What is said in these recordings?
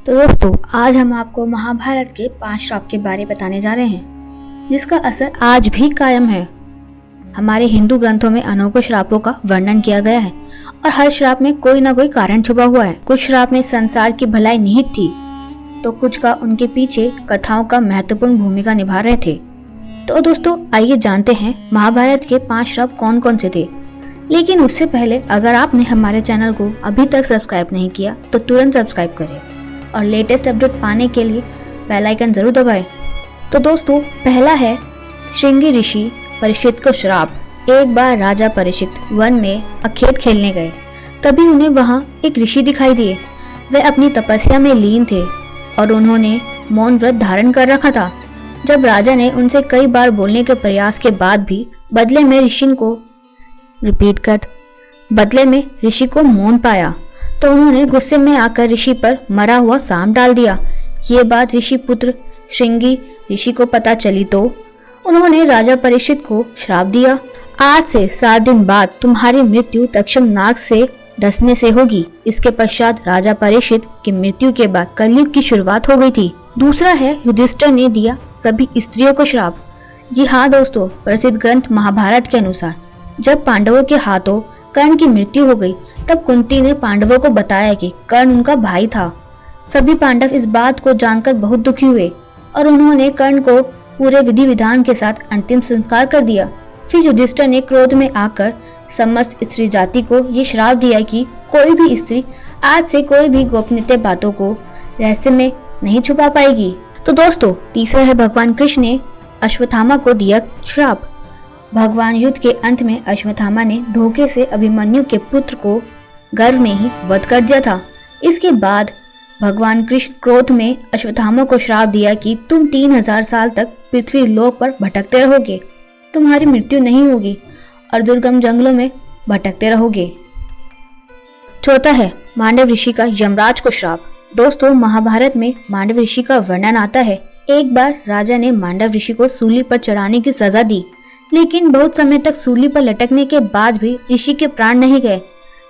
तो दोस्तों, आज हम आपको महाभारत के 5 श्राप के बारे में बताने जा रहे हैं, जिसका असर आज भी कायम है। हमारे हिंदू ग्रंथों में अनोखे श्रापों का वर्णन किया गया है और हर श्राप में कोई ना कोई कारण छुपा हुआ है। कुछ श्राप में संसार की भलाई निहित थी, तो कुछ का उनके पीछे कथाओं का महत्वपूर्ण भूमिका निभा रहे थे। तो दोस्तों, आइए जानते हैं महाभारत के 5 श्राप कौन कौन से थे। लेकिन उससे पहले अगर आपने हमारे चैनल को अभी तक सब्सक्राइब नहीं किया तो तुरंत सब्सक्राइब करें और लेटेस्ट अपडेट पाने के लिए बेल आइकन जरूर दबाएं। तो दोस्तों, पहला है श्रृंगी ऋषि परीक्षित को श्राप। एक बार राजा परीक्षित वन में अखेट खेलने गए, तभी उन्हें वहां एक ऋषि दिखाई दिए। वे अपनी तपस्या में लीन थे और उन्होंने मौन व्रत धारण कर रखा था। जब राजा ने उनसे कई बार बोलने के प्रयास के बाद भी बदले में ऋषि को मौन पाया, तो उन्होंने गुस्से में आकर ऋषि पर मरा हुआ सांप डाल दिया। ये बात ऋषि पुत्र श्रृंगी ऋषि को पता चली तो उन्होंने राजा परीक्षित को श्राप दिया, आज से 7 दिन बाद तुम्हारी मृत्यु तक्षक नाग से डसने से होगी। इसके पश्चात राजा परीक्षित की मृत्यु के बाद कलयुग की शुरुआत हो गई थी। दूसरा है युधिष्ठिर ने दिया सभी स्त्रियों को श्राप। जी हाँ दोस्तों, प्रसिद्ध ग्रंथ महाभारत के अनुसार जब पांडवों के हाथों कर्ण की मृत्यु हो गई, तब कुंती ने पांडवों को बताया कि कर्ण उनका भाई था। सभी पांडव इस बात को जानकर बहुत दुखी हुए और उन्होंने कर्ण को पूरे विधि विधान के साथ अंतिम संस्कार कर दिया। फिर युधिष्ठिर ने क्रोध में आकर समस्त स्त्री जाति को ये श्राप दिया कि कोई भी स्त्री आज से कोई भी गोपनीय बातों को रहस्य में नहीं छुपा पाएगी। तो दोस्तों, तीसरा है भगवान कृष्ण ने अश्वत्थामा को दिया श्राप। भगवान युद्ध के अंत में अश्वत्थामा ने धोखे से अभिमन्यु के पुत्र को गर्भ में ही वध कर दिया था। इसके बाद भगवान कृष्ण क्रोध में अश्वत्थामा को श्राप दिया कि तुम 3000 साल तक पृथ्वी लोक पर भटकते रहोगे, तुम्हारी मृत्यु नहीं होगी और दुर्गम जंगलों में भटकते रहोगे। चौथा है मांडव ऋषि का यमराज को श्राप। दोस्तों, महाभारत में मांडव ऋषि का वर्णन आता है। एक बार राजा ने मांडव ऋषि को सूली पर चढ़ाने की सजा दी, लेकिन बहुत समय तक सूली पर लटकने के बाद भी ऋषि के प्राण नहीं गए।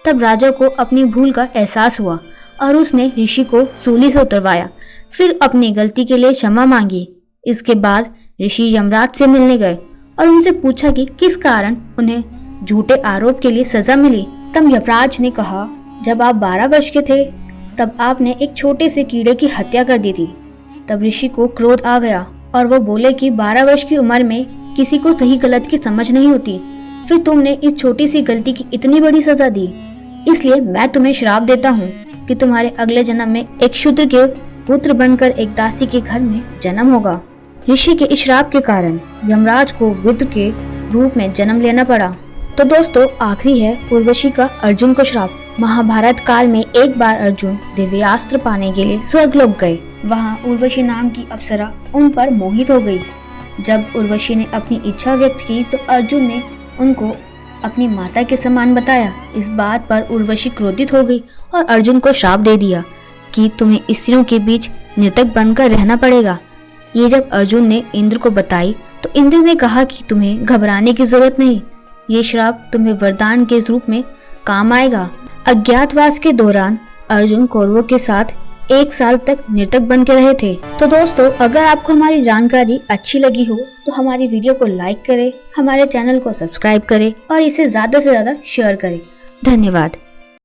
तब राजा को अपनी भूल का एहसास हुआ और उसने ऋषि को सूली से उतरवाया, फिर अपनी गलती के लिए क्षमा मांगी। इसके बाद ऋषि यमराज से मिलने गए और उनसे पूछा कि किस कारण उन्हें झूठे आरोप के लिए सजा मिली। तब यमराज ने कहा, जब आप 12 वर्ष के थे तब आपने एक छोटे से कीड़े की हत्या कर दी थी। तब ऋषि को क्रोध आ गया और वो बोले कि 12 वर्ष की उम्र में किसी को सही गलत की समझ नहीं होती, फिर तुमने इस छोटी सी गलती की इतनी बड़ी सजा दी, इसलिए मैं तुम्हें श्राप देता हूँ कि तुम्हारे अगले जन्म में एक शूद्र के पुत्र बनकर एक दासी के घर में जन्म होगा। ऋषि के इस श्राप के कारण यमराज को वृद्ध के रूप में जन्म लेना पड़ा। तो दोस्तों, आखिरी है उर्वशी का अर्जुन को श्राप। महाभारत काल में एक बार अर्जुन दिव्यास्त्र पाने के लिए स्वर्गलोक गए। वहाँ उर्वशी नाम की अप्सरा उन पर मोहित हो गई। जब उर्वशी ने अपनी इच्छा व्यक्त की तो अर्जुन ने उनको अपनी माता के समान बताया। इस बात पर उर्वशी क्रोधित हो गई और अर्जुन को श्राप दे दिया कि तुम्हें स्त्रियों के बीच नर्तक बनकर रहना पड़ेगा। ये जब अर्जुन ने इंद्र को बताई तो इंद्र ने कहा कि तुम्हें घबराने की जरूरत नहीं, ये श्राप तुम्हें वरदान के रूप में काम आएगा। अज्ञातवास के दौरान अर्जुन कौरवों के साथ 1 साल तक नर्तक बन के रहे थे। तो दोस्तों, अगर आपको हमारी जानकारी अच्छी लगी हो तो हमारी वीडियो को लाइक करें, हमारे चैनल को सब्सक्राइब करें और इसे ज्यादा से ज्यादा शेयर करें। धन्यवाद।